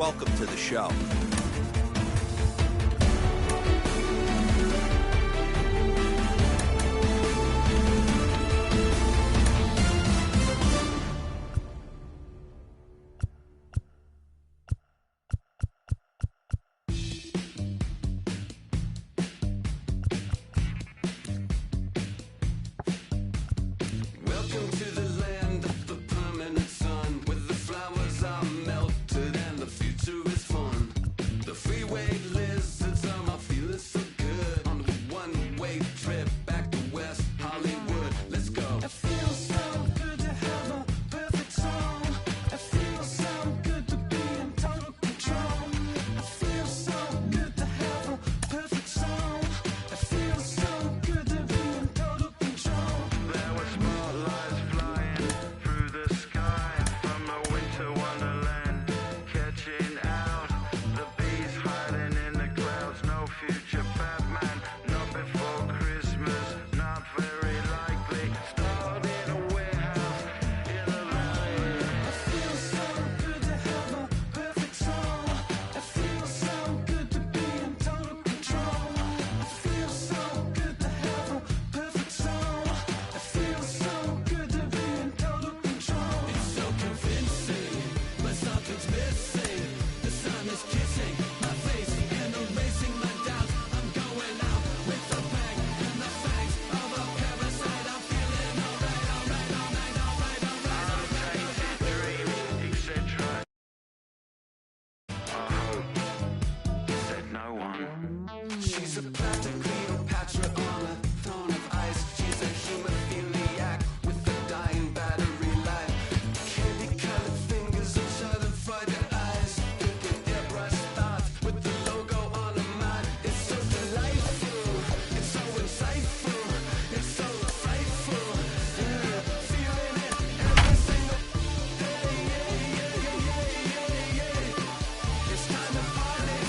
Welcome to the show. Welcome to the land of the permanent sun, where the flowers are melted and the future is fun. The freeway lizards are feeling so good on the one-way trip back to West Hollywood. Let's go. It feels so good to have a perfect song. It feels so good to be in total control. It feels so good to have a perfect song. It feels so good to be in total control. There were spotlights flying through the sky from a winter wonderland, catching out the bees hiding in the clouds. No future Batman, not before Christmas, not very likely. Starred in a warehouse in the valley. It feels so good to have a perfect song. It feels so good to be in total control. It feels so good to have a perfect song. It feels so good to be in total control. It's so convincing, but something's missing. The sun is kissing my face and erasing my doubts. I'm going out with a bang and the fangs of a parasite. I'm feeling alright. Untainted dreaming, etc. I hope, said no one. She's a plastic Cleopatra on a throne of ice. She's a hemophiliac with a dying battery life. Candy-colored fingers and schadenfreude eyes. Thinking airbrush thoughts with the logo on her mind. It's so delightful. It's so insightful. It's so frightful. Yeah, feeling it every single day. It's time to party.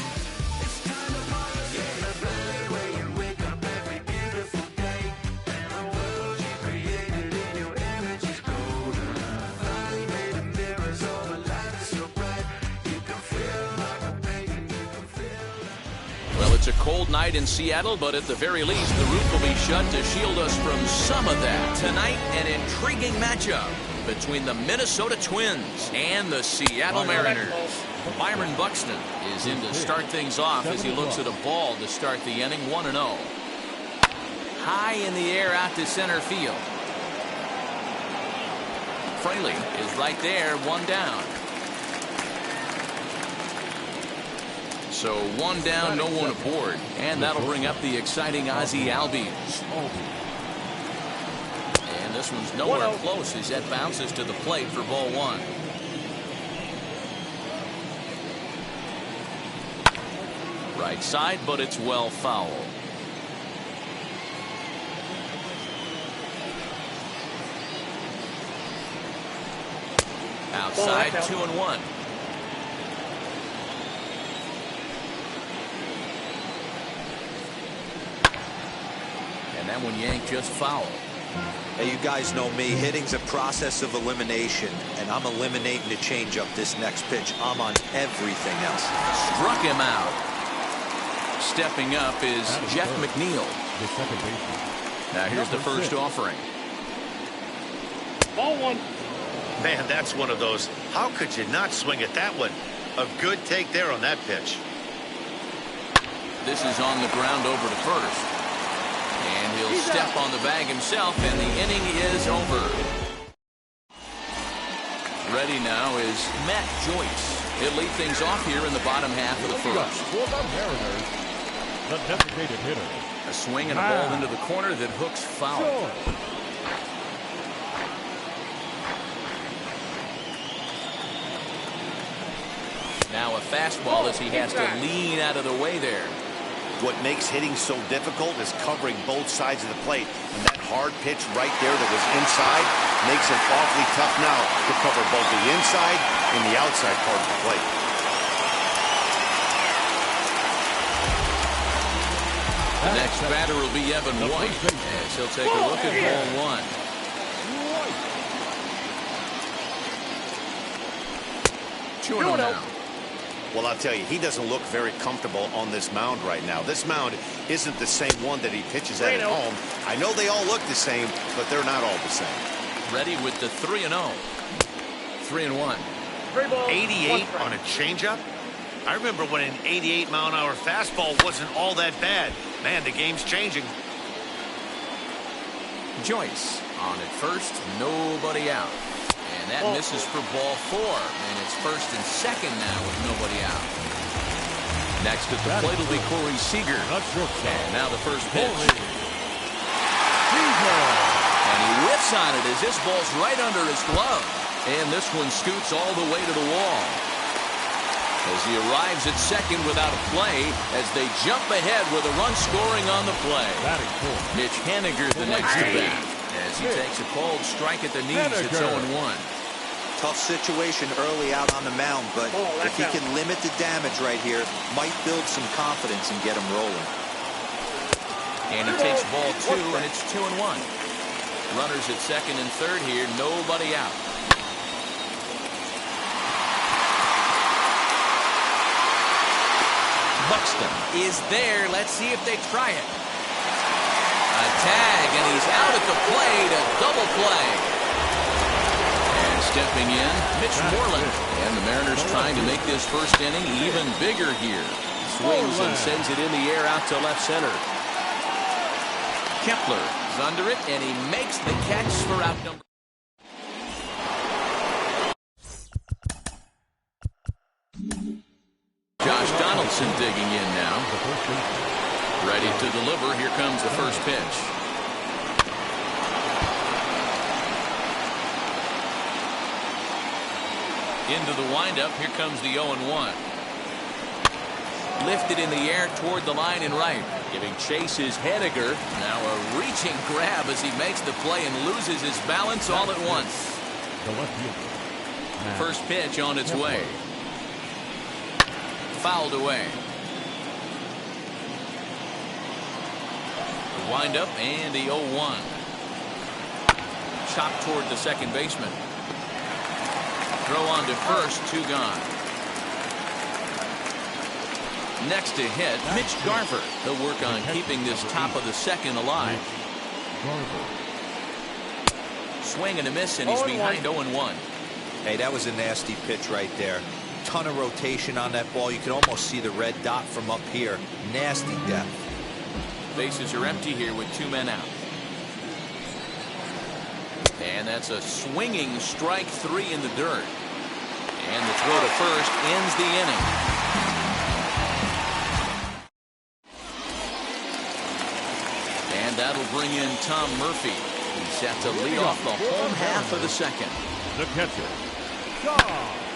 It's time to party. In the valley where you wake up every beautiful day, and the world you created in your image is golden. Valley made of mirrors, all the light is so bright. You can feel like a painting, you can feel. Well, it's a cold night in Seattle, but at the very least, the roof will be shut to shield us from some of that. Tonight, an intriguing matchup between the Minnesota Twins and the Seattle Mariners. Byron Buxton is in to start things off as he looks at a ball to start the inning, 1-0. High in the air out to center field. Fraley is right there, one down. So one down, no one aboard, and that'll bring up the exciting Ozzie Albies. And this one's nowhere close as that bounces to the plate for ball one. Right side, but it's well foul. Outside, 2-1. And that one yanked just foul. Hey, you guys know me. Hitting's a process of elimination, and I'm eliminating the changeup this next pitch. I'm on everything else. Struck him out. Stepping up is Jeff McNeil. The second baseman. Now here's the first offering. Ball one. Man, that's one of those. How could you not swing at that one? A good take there on that pitch. This is on the ground over to first. And he'll step on the bag himself, and the inning is over. Ready now is Matt Joyce. He'll lead things off here in the bottom half of the first. For the Mariners, the designated hitter. A swing and a ball into the corner that hooks foul. Now a fastball as he has to lean out of the way there. What makes hitting so difficult is covering both sides of the plate. And that hard pitch right there that was inside makes it awfully tough now to cover both the inside and the outside part of the plate. The next batter will be Evan White as he'll take a look at ball one. 2-0 now. Well, I'll tell you, he doesn't look very comfortable on this mound right now. This mound isn't the same one that he pitches at home. I know they all look the same, but they're not all the same. Ready with the 3-0. 3-1. 88 on a changeup? I remember when an 88-mile-an-hour fastball wasn't all that bad. Man, the game's changing. Joyce on at first, nobody out. And that misses for ball 4. And it's first and second now with nobody out. Next at the plate will be Corey Seager. And now the first pitch. And he whiffs on it as this ball's right under his glove. And this one scoots all the way to the wall. As he arrives at second without a play, as they jump ahead with a run scoring on the play. Mitch Haniger the next to bat. As he takes a cold strike at the knees, it's 0-1. Tough situation early out on the mound, but if he can limit the damage right here, might build some confidence and get him rolling. And he takes ball 2, and it's 2-1. Runners at second and third here, nobody out. Buxton is there. Let's see if they try it. A tag, and he's out at the plate. A double play. And stepping in, Mitch Moreland. And the Mariners trying to make this first inning even bigger here. Swings and sends it in the air out to left center. Kepler is under it, and he makes the catch for out number. Josh Donaldson digging in now. Ready to deliver. Here comes the first pitch. Into the windup. Here comes the 0-1. Lifted in the air toward the line and right. Giving chase is Haniger. Now a reaching grab as he makes the play and loses his balance all at once. First pitch on its way. Fouled away. The windup and the 0-1. Chopped toward the second baseman. Throw on to first, 2 gone. Next to hit, Mitch Garver. He'll work on keeping this top of the second alive. Swing and a miss, and he's behind 0-1. Hey, that was a nasty pitch right there. Ton of rotation on that ball. You can almost see the red dot from up here. Nasty depth. Bases are empty here with 2 men out. And that's a swinging strike 3 in the dirt. And the throw to first ends the inning. And that'll bring in Tom Murphy. He's set to lead off the home half of the second. The catcher.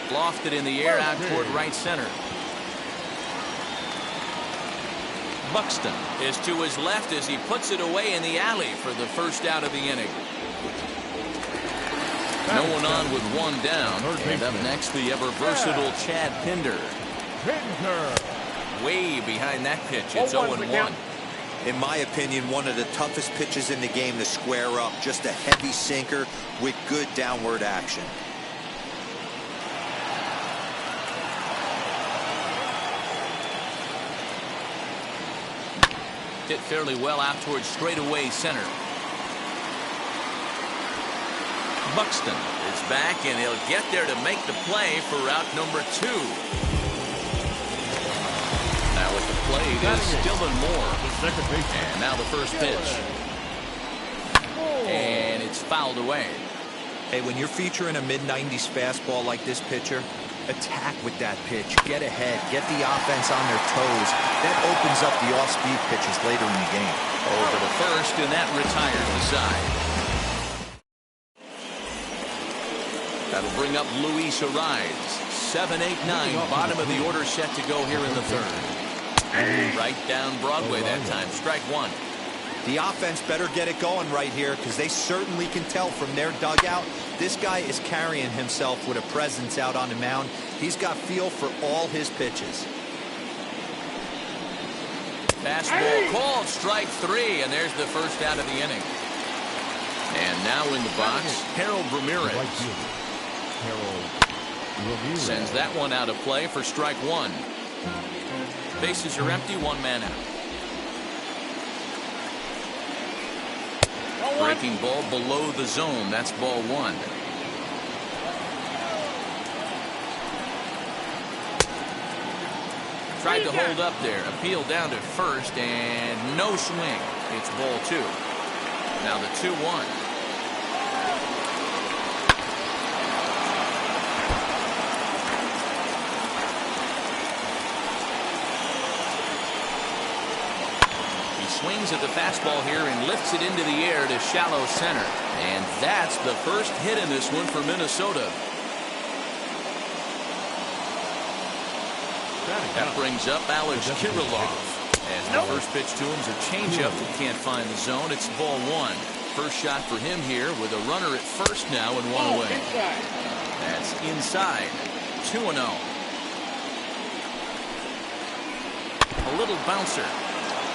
Lofted in the air out toward right center. Buxton is to his left as he puts it away in the alley for the first out of the inning. No one on with 1 down. And up next, the ever versatile Chad Pinder. Way behind that pitch. It's 0-1. In my opinion, one of the toughest pitches in the game to square up. Just a heavy sinker with good downward action. Hit fairly well out towards straightaway center. Buxton is back, and he'll get there to make the play for route number 2. Now with the plate is Dylan Moore. And now the first pitch. And it's fouled away. Hey, when you're featuring a mid-90s fastball like this pitcher, attack with that pitch. Get ahead. Get the offense on their toes. That opens up the off-speed pitches later in the game. Over to first, and that retires the side. That'll bring up Luis Ariz. 7, 8, 9. Bottom of the order set to go here in the third. Right down Broadway that time. Strike 1. The offense better get it going right here, because they certainly can tell from their dugout this guy is carrying himself with a presence out on the mound. He's got feel for all his pitches. Fastball called, strike 3, and there's the first out of the inning. And now in the box, Harold Ramirez. Sends that one out of play for strike one. Bases are empty, one man out. Breaking ball below the zone. That's ball one. Tried to hold up there. Appeal down to first and no swing. It's ball two. Now the 2-1. Swings at the fastball here and lifts it into the air to shallow center. And that's the first hit in this one for Minnesota. That brings up Alex Kirilloff. As the first pitch to him is a changeup that can't find the zone. It's ball one. First shot for him here with a runner at first now and one away. That's inside. 2-0. A little bouncer.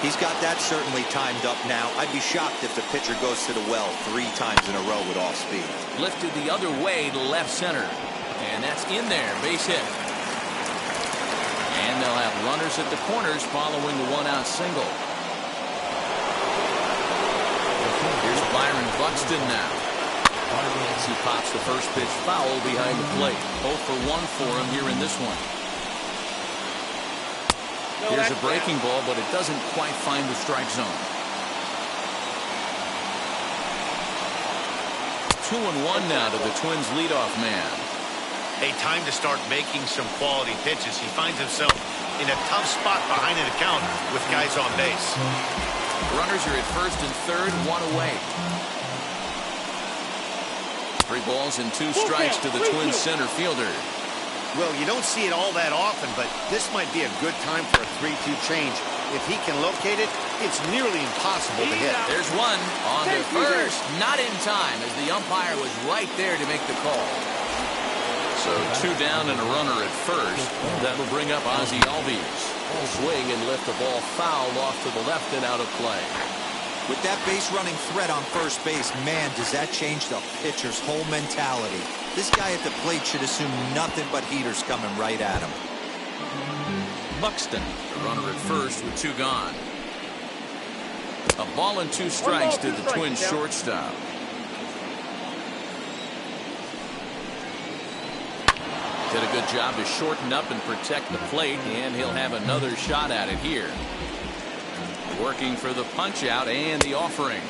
He's got that certainly timed up now. I'd be shocked if the pitcher goes to the well 3 times in a row with off speed. Lifted the other way to left center. And that's in there. Base hit. And they'll have runners at the corners following the one-out single. Here's Byron Buxton now. As he pops the first pitch foul behind the plate. 0 for 1 for him here in this one. Here's a breaking ball, but it doesn't quite find the strike zone. 2-1 now to the Twins leadoff man. Hey, time to start making some quality pitches. He finds himself in a tough spot behind an account with guys on base. Runners are at first and third, one away. 3 balls and 2 strikes to the Twins center fielder. Well, you don't see it all that often, but this might be a good time for a 3-2 change. If he can locate it, it's nearly impossible to hit. There's one on the first, not in time, as the umpire was right there to make the call. So 2 down and a runner at first. That will bring up Ozzie Albies. Swing and lift the ball foul off to the left and out of play. With that base running threat on first base, man, does that change the pitcher's whole mentality. This guy at the plate should assume nothing but heaters coming right at him. Buxton, the runner at first with 2 gone. A ball and 2 strikes to the Twins shortstop. Did a good job to shorten up and protect the plate, and he'll have another shot at it here. Working for the punch out and the offering.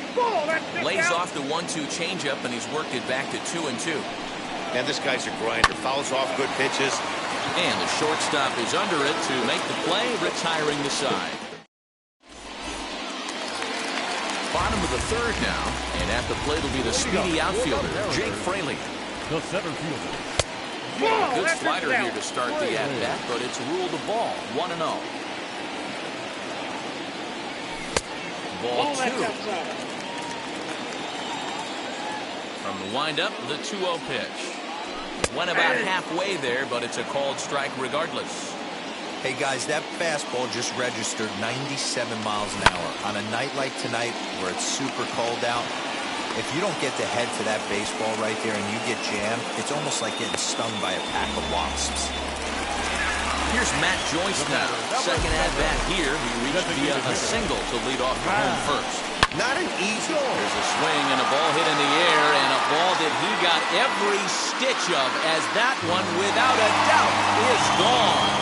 Lays off the 1-2 changeup, and he's worked it back to 2-2. And this guy's a grinder. Fouls off good pitches. And the shortstop is under it to make the play, retiring the side. Bottom of the third now, and at the plate will be the speedy outfielder, Jake Fraley. The center fielder. Good slider here to start the at-bat, but it's ruled a ball, 1-0. Ball 2. From the windup, the 2-0 pitch. Went about halfway there, but it's a called strike regardless. Hey guys, that fastball just registered 97 miles an hour. On a night like tonight where it's super cold out, if you don't get the head to that baseball right there and you get jammed, it's almost like getting stung by a pack of wasps. Here's Matt Joyce now. Second at-bat here. He reached via a single to lead off the home first. Not an easy. There's a swing and a ball hit in the air, and a ball that he got every stitch of, as that one, without a doubt, is gone.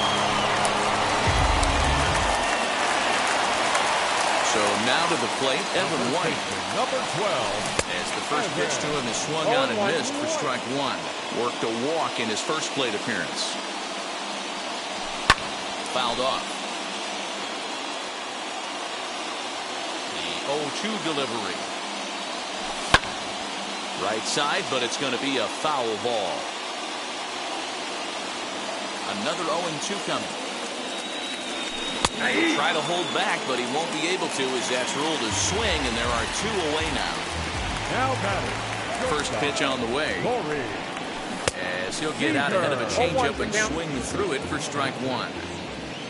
So now to the plate, Evan White. Number 12. As the first pitch to him is swung on and missed for strike one. Worked a walk in his first plate appearance. Fouled off. The 0-2 delivery. Right side, but it's going to be a foul ball. Another 0-2 coming. He'll try to hold back, but he won't be able to, as that's ruled a swing, and there are 2 away now. Now batting. First pitch on the way. As he'll get out ahead of a changeup and swing through it for strike one.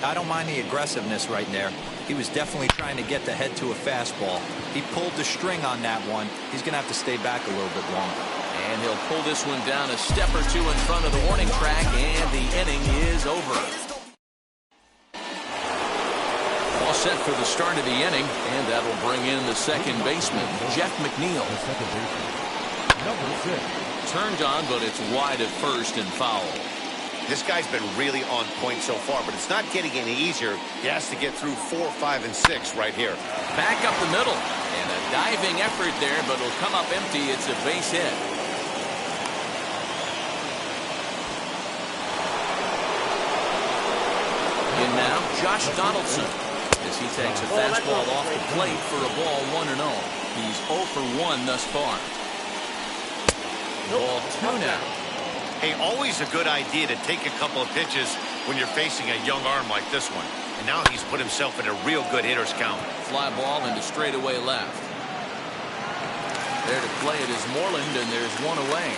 I don't mind the aggressiveness right there. He was definitely trying to get the head to a fastball. He pulled the string on that one. He's going to have to stay back a little bit longer. And he'll pull this one down a step or two in front of the warning track, and the inning is over. All set for the start of the inning, and that will bring in the second baseman, Jeff McNeil. The second baseman, number 6. Turned on, but it's wide at first and foul. This guy's been really on point so far, but it's not getting any easier. He has to get through 4, 5, and 6 right here. Back up the middle, and a diving effort there, but it'll come up empty. It's a base hit. And now, Josh Donaldson, as he takes a fastball off the plate for a ball 1-0. He's 0 for 1 thus far. Ball 2 now. Hey, always a good idea to take a couple of pitches when you're facing a young arm like this one. And now he's put himself in a real good hitter's count. Fly ball into straightaway left. There to play it is Moreland, and there's one away.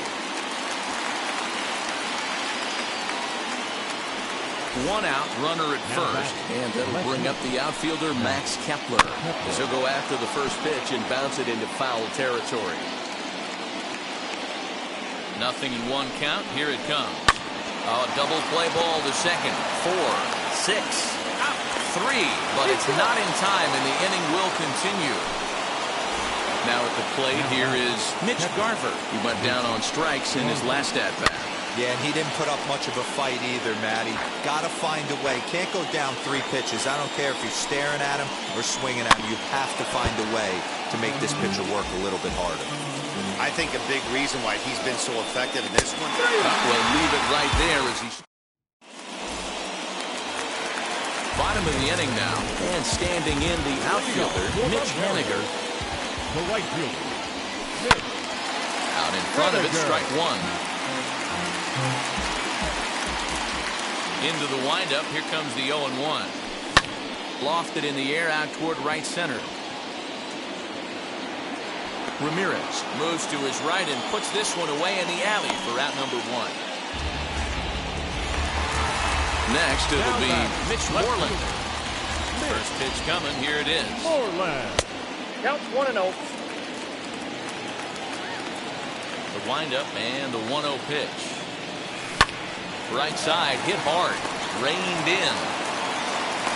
1 out, runner at first, and that'll bring up the outfielder Max Kepler, as he'll go after the first pitch and bounce it into foul territory. 0-1 count. Here it comes. A double play ball to second. 4, 6, out, 3, but it's not in time, and the inning will continue. Now at the plate, here is Mitch Garver. He went down on strikes in his last at-bat. Yeah, and he didn't put up much of a fight either, Matty. Got to find a way. Can't go down 3 pitches. I don't care if you're staring at him or swinging at him. You have to find a way to make this pitcher work a little bit harder. I think a big reason why he's been so effective in this one. We'll leave it right there as he... Bottom of the inning now, and standing in the outfielder, Mitch Haniger. The right fielder, Out in front of it, strike 1. Into the windup, here comes the 0-1. Lofted in the air out toward right center. Ramirez moves to his right and puts this one away in the alley for out number 1. Next, it'll be Mitch Moreland. First pitch coming. Here it is. Moreland. Counts 1-0. The windup and the 1-0 pitch. Right side, hit hard, reined in.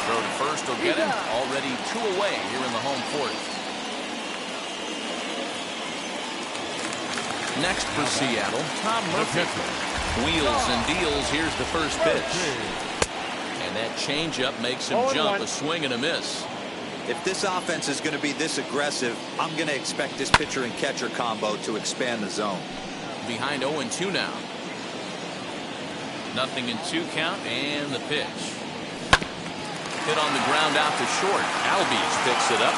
Throw to first will get him. Already 2 away here in the home 4th. Next for Seattle, Tom Murphy. Wheels and deals. Here's the first pitch. And that changeup makes him jump. A swing and a miss. If this offense is going to be this aggressive, I'm going to expect this pitcher and catcher combo to expand the zone. Behind 0-2 now. 0-2 count, and the pitch. Hit on the ground out to short. Albies picks it up.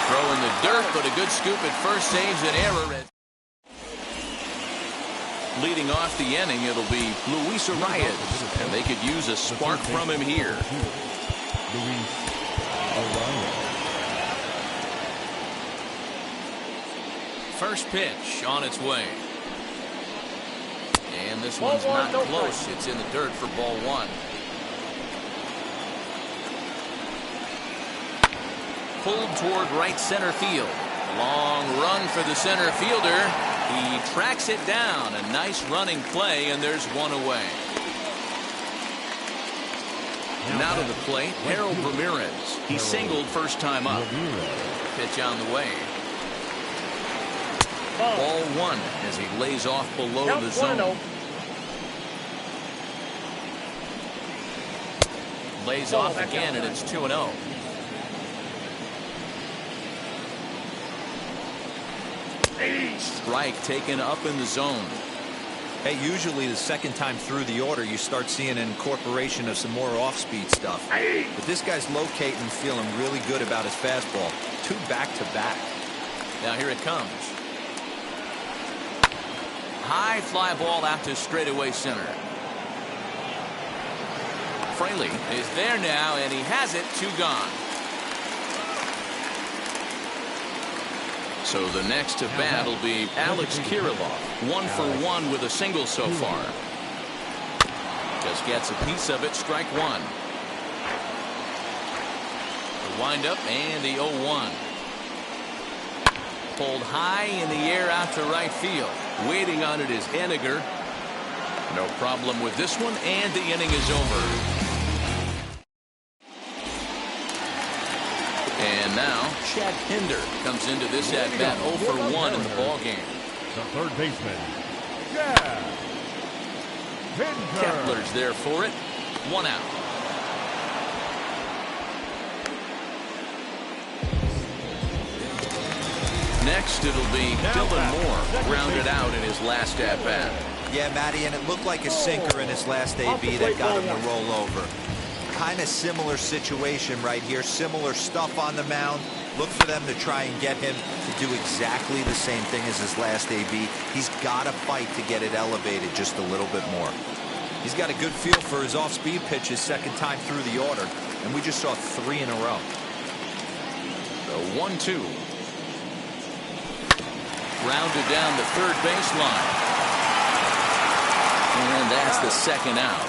Throw in the dirt, but a good scoop at first saves an error. Leading off the inning, it'll be Luis Arias, and they could use a spark from him here. First pitch on its way. And this one's not close. It's in the dirt for ball 1. Pulled toward right center field. Long run for the center fielder. He tracks it down. A nice running play, and there's 1 away. Now to the plate, Harold Ramirez. He singled first time up. Pitch on the way. Ball 1 as he lays off below the zone. Lays off again, and it's 2-0. Strike taken up in the zone. Hey, usually the second time through the order, you start seeing an incorporation of some more off-speed stuff. But this guy's locating and feeling really good about his fastball. 2 back-to-back. Now here it comes. High fly ball out to straightaway center. Fraley is there now, and he has it. 2 gone. So the next to bat will be Alex Kirilloff. 1 for 1 with a single so far. Just gets a piece of it. Strike 1. The windup and the 0-1. pulled high in the air out to right field. Waiting on it is Henniger. No problem with this one, and the inning is over. And now Chad Pinder comes into this at bat 0 for 1 in the ball game. The third baseman, Chad Pinder. Kepler's there for it. 1 out. Next, it'll be Dylan Moore, rounded out in his last at-bat. Yeah, Matty, and it looked like a sinker in his last AB that got him to roll over. Kind of similar situation right here. Similar stuff on the mound. Look for them to try and get him to do exactly the same thing as his last AB. He's got to fight to get it elevated just a little bit more. He's got a good feel for his off-speed pitches second time through the order, and we just saw 3 in a row. The 1-2. Rounded down the third baseline. And that's the second out.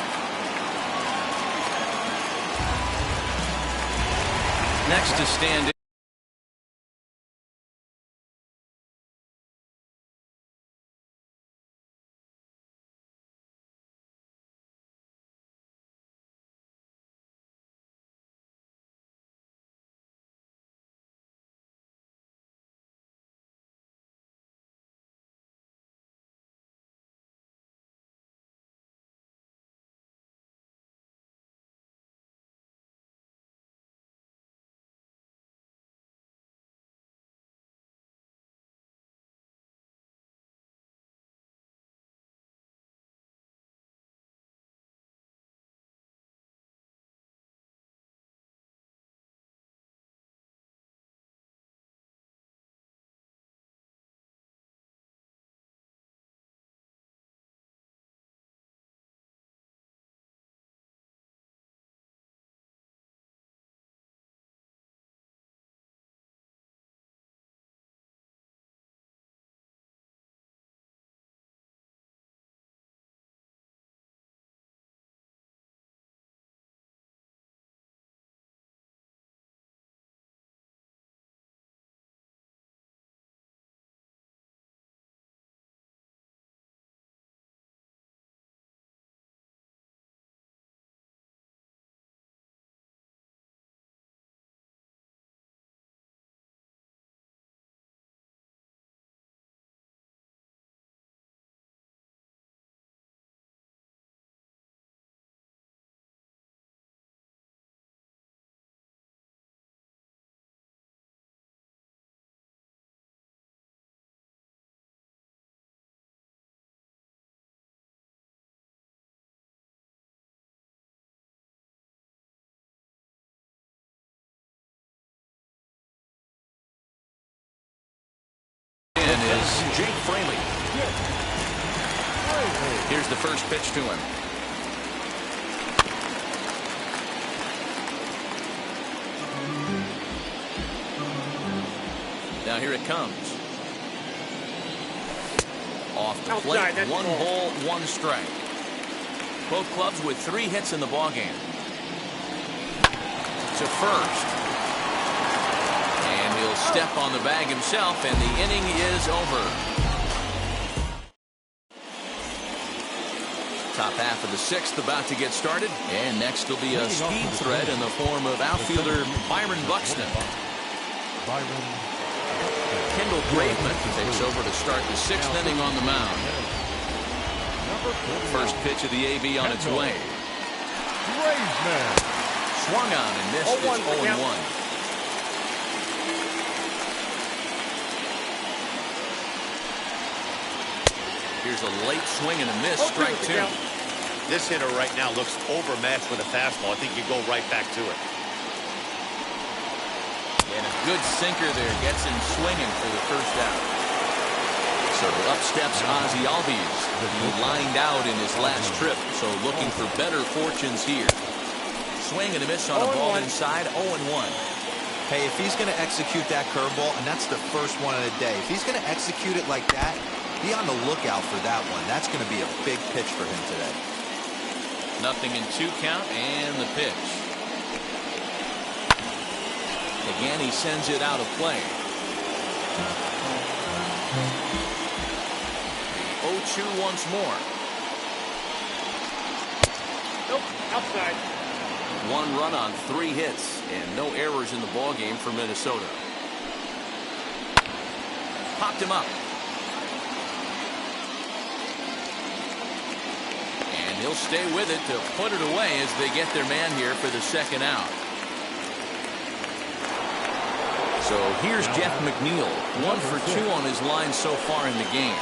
Next to stand. Is Jake Fraley. Here's the first pitch to him. Now here it comes. Off the plate, 1 ball, 1 strike. Both clubs with 3 hits in the ballgame. To first. He'll step on the bag himself, and the inning is over. Top half of the 6th about to get started, and next will be a speed threat in the form of outfielder Byron Buxton. Kendall Graveman takes over to start the 6th inning on the mound. First pitch of the AB on its way. Swung on and missed. It's 0-1. Here's a late swing and a miss, strike 2. This hitter right now looks overmatched with a fastball. I think you go right back to it. And a good sinker there gets him swinging for the first out. So up steps Ozzie Albies. He lined out in his last trip, so looking for better fortunes here. Swing and a miss on a ball inside, 0-1. Hey, if he's going to execute that curveball, and that's the first one of the day, if he's going to execute it like that, be on the lookout for that one. That's going to be a big pitch for him today. Nothing in 2 count, and the pitch. Again, he sends it out of play. The 0-2 once more. Nope, outside. 1 run on 3 hits and no errors in the ball game for Minnesota. Popped him up. And he'll stay with it to put it away as they get their man here for the second out. So here's Jeff McNeil, 1 for 2 on his line so far in the game.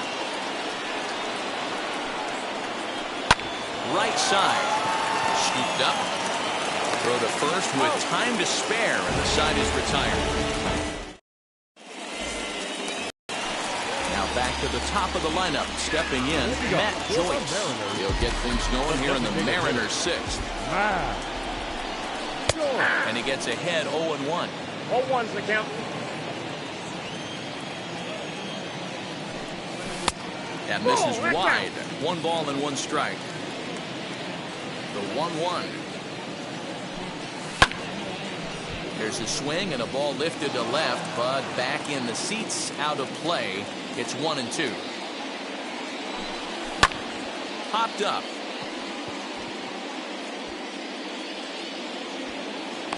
Right side, scooped up. Throw to first with time to spare, and the side is retired. Now back to the top of the lineup, stepping in, Matt Joyce. He'll get things going here in the Mariners' 6th. And he gets ahead 0-1. 0-1's the count. That misses wide. 1 ball and 1 strike. The 1-1. There's a swing and a ball lifted to left, but back in the seats, out of play. It's 1-2. Popped up.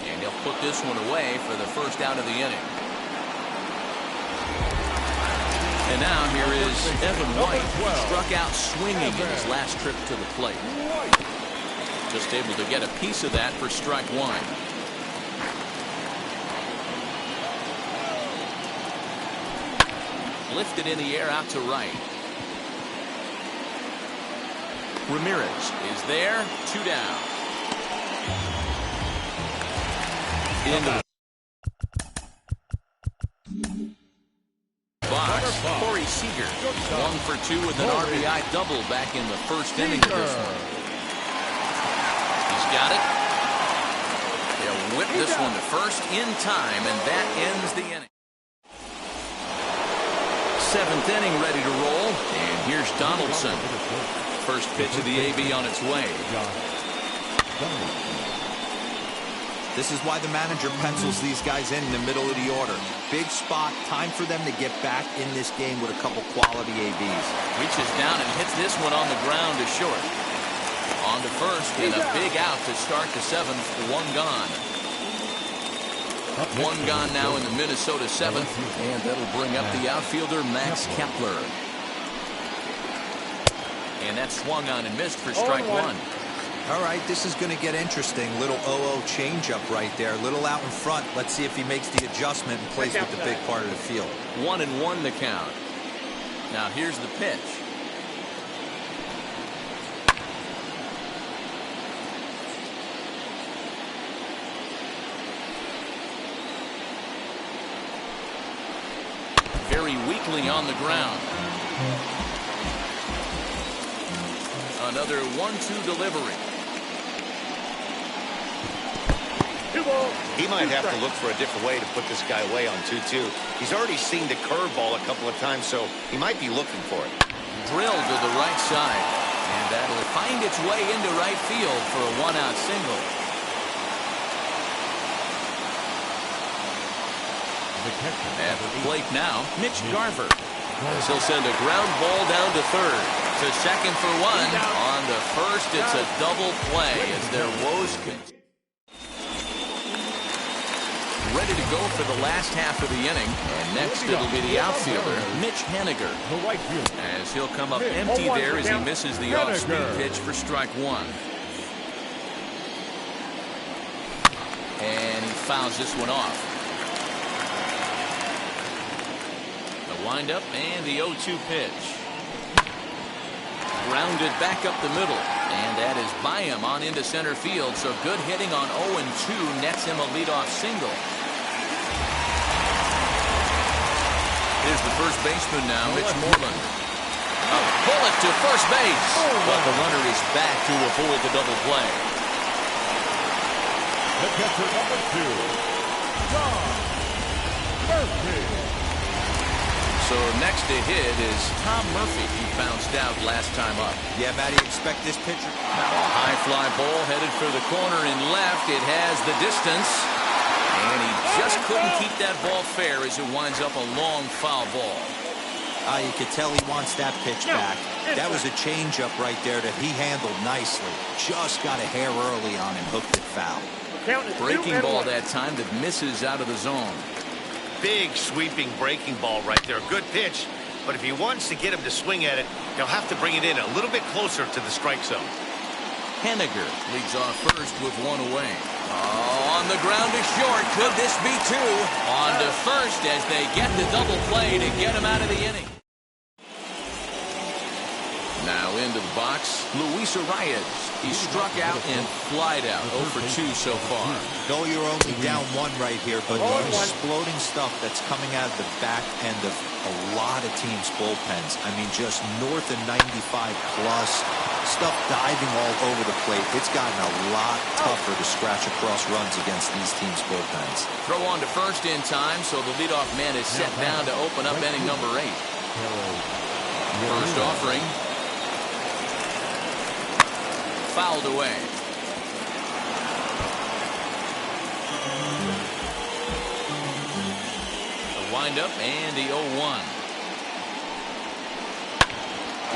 And he'll put this one away for the first out of the inning. And now here is Evan White, who struck out swinging in his last trip to the plate. Just able to get a piece of that for strike 1. Lifted in the air out to right. Ramirez is there, 2 down. Into the box, Corey Seager, 1 for 2 with an RBI double back in the first inning of this one. He's got it. He'll whip this one to first in time, and that ends the inning. 7th inning ready to roll, and here's Donaldson. First pitch of the AB on its way. This is why the manager pencils these guys in the middle of the order. Big spot, time for them to get back in this game with a couple quality ABs. Reaches down and hits this one on the ground to short. On to first, and a big out to start the 7th. 1 gone. 1 gone now in the Minnesota 7th, and that'll bring up the outfielder Max Kepler. And that swung on and missed for strike 1. All right, this is going to get interesting. Little 0-0 changeup right there. Little out in front. Let's see if he makes the adjustment and plays with the big part of the field. 1-1 the count. Now here's the pitch. Very weakly on the ground. Another 1-2 delivery. He might have to look for a different way to put this guy away on 2-2. He's already seen the curveball a couple of times, so he might be looking for it. Drilled to the right side, and that'll find its way into right field for a 1-out single. At the plate now, Mitch Garver. He'll send a ground ball down to third. To second for 1. On to first, it's a double play as their woes continue. Ready to go for the last half of the inning. And next it'll be the outfielder, Mitch Haniger. As he'll come up empty there as he misses the off-speed pitch for strike 1. And he fouls this one off. The windup and the 0-2 pitch. Grounded back up the middle. And that is by him on into center field. So good hitting on 0-2 nets him a leadoff single. Here's the first baseman now, Mitch Moreland. A bullet to first base. But the runner is back to avoid the double play. The catcher number 2, John Murphy. So next to hit is Tom Murphy, who bounced out last time up. Yeah, Matty, expect this pitcher. Now a high fly ball headed for the corner and left. It has the distance. And he just couldn't keep that ball fair as it winds up a long foul ball. You could tell he wants that pitch back. That was a changeup right there that he handled nicely. Just got a hair early on and hooked it foul. Breaking ball that time that misses out of the zone. Big sweeping breaking ball right there. Good pitch. But if he wants to get him to swing at it, he'll have to bring it in a little bit closer to the strike zone. Henniger leads off first with one away. Oh, on the ground is short. Could this be two? On to first as they get the double play to get him out of the inning. Now into the box, Luis Arias. He struck out and flied out. 0 for 2 so far. No, you're only down one right here, but the exploding stuff that's coming out of the back end of a lot of teams' bullpens. I mean, just north of 95 plus. Stuff diving all over the plate. It's gotten a lot tougher to scratch across runs against these teams' bullpens. Throw on to first in time, so the leadoff man is set down to open up inning number 8. First offering. Fouled away. The windup and the 0-1.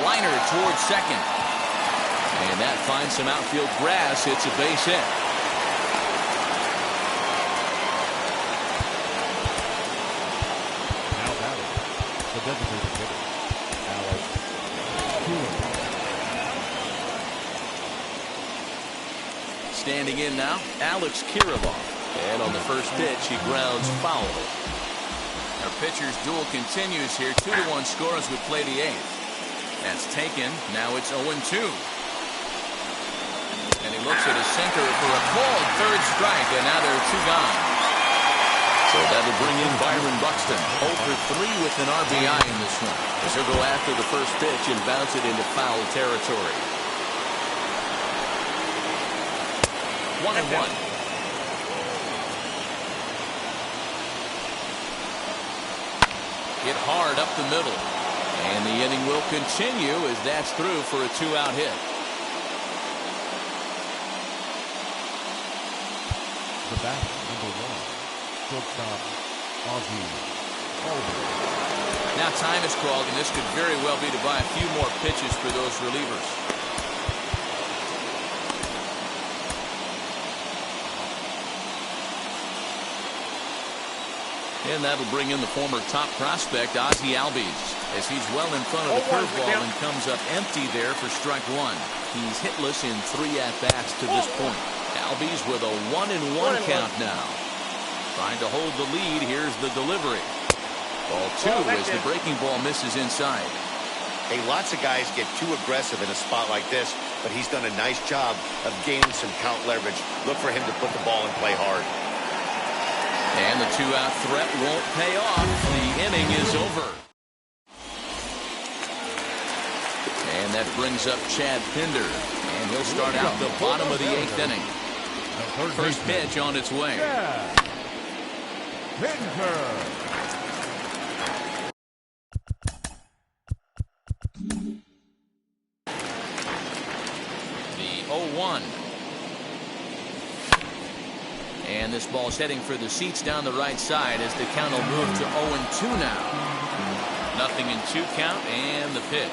Liner towards second. And that finds some outfield grass. It's a base hit. Now batting, the designated hitter, Alex Kirilloff. Standing in now, Alex Kirilloff. And on the first pitch, he grounds foul. Our pitcher's duel continues here. 2-1 score as we play the 8th. That's taken. Now it's 0-2. And he looks at his sinker for a called third strike, and now there are 2 gone. So that'll bring in Byron Buxton. 0 for 3 with an RBI in this one. He'll go after the first pitch and bounce it into foul territory. 1-1. Hit hard up the middle. And the inning will continue as that's through for a 2-out hit. The bat, number 1, shortstop, Ozzie Albies. Now time is called, and this could very well be to buy a few more pitches for those relievers. And that'll bring in the former top prospect, Ozzie Albies, as he's well in front of the curveball and comes up empty there for strike 1. He's hitless in 3 at-bats to this point. Albies with a 1-1 count now. Trying to hold the lead. Here's the delivery. Ball 2 as the breaking ball misses inside. Hey, lots of guys get too aggressive in a spot like this, but he's done a nice job of gaining some count leverage. Look for him to put the ball and play hard. And the 2-out threat won't pay off. The inning is over. And that brings up Chad Pinder. And he'll start out the bottom of the 8th inning. First pitch on its way. Pinder. The 0-1. And this ball's heading for the seats down the right side as the count will move to 0-2 now. 0-2 count and the pitch.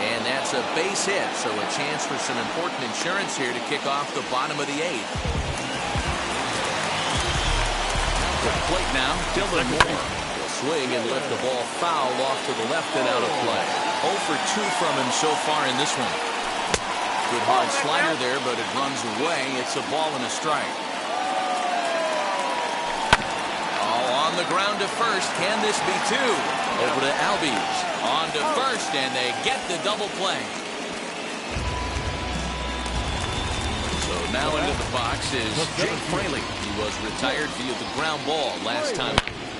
And that's a base hit, so a chance for some important insurance here to kick off the bottom of the 8th. To the plate now, Dylan Moore. He'll swing and lift the ball foul off to the left and out of play. 0 for 2 from him so far in this one. Good hard slider there, but it runs away. It's a ball and a strike. Oh, on the ground to first. Can this be 2? Over to Albies. On to first, and they get the double play. So now into the box is Jake Fraley. He was retired via the ground ball last time.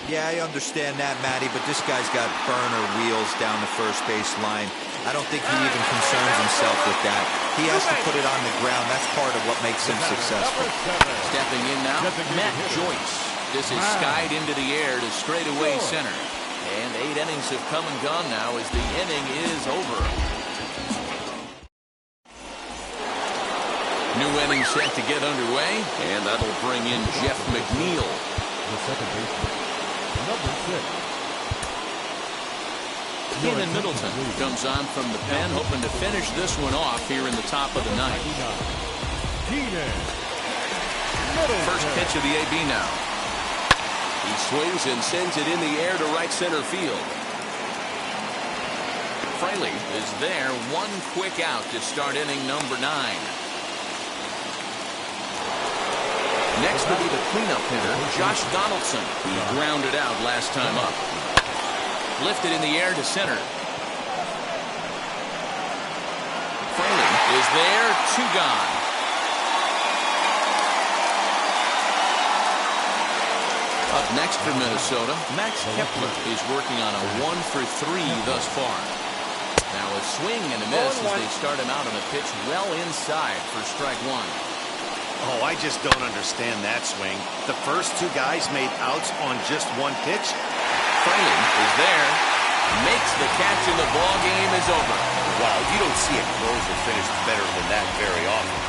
Yeah, I understand that, Matty, but this guy's got burner wheels down the first base line. I don't think he even concerns himself with that. He has to put it on the ground. That's part of what makes him successful. Stepping in now, Matt Joyce. This is skied into the air to straightaway center. And 8 innings have come and gone now as the inning is over. New inning set to get underway, and that'll bring in Jeff McNeil. The second baseman, number 6. Keenan Middleton comes on from the pen, hoping to finish this one off here in the top of the ninth. First pitch of the AB now. He swings and sends it in the air to right center field. Fraley is there, one quick out to start inning number 9. Next will be the cleanup hitter, Josh Donaldson. He grounded out last time up. Lifted in the air to center. Fraley is there, 2 gone. Up next for Minnesota, Max Kepler is working on a 1-for-3 thus far. Now a swing and a miss as they start him out on a pitch well inside for strike 1. Oh, I just don't understand that swing. The first 2 guys made outs on just 1 pitch. Fraley is there, makes the catch, and the ball game is over. Wow, you don't see a closer finish better than that very often.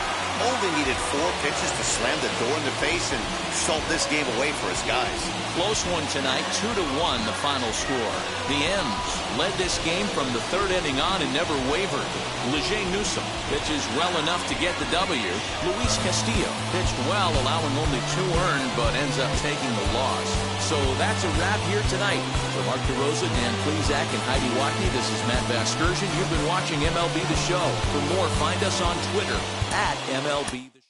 Only needed 4 pitches to slam the door in the face and salt this game away for his guys. Close one tonight, 2-1 the final score. The M's led this game from the 3rd inning on and never wavered. Leger Newsom pitches well enough to get the W. Luis Castillo pitched well, allowing only 2 earned, but ends up taking the loss. So that's a wrap here tonight. For Mark DeRosa, Dan Plezak, and Heidi Watney, this is Matt Vasgersian. You've been watching MLB The Show. For more, find us on Twitter @MLB The Show.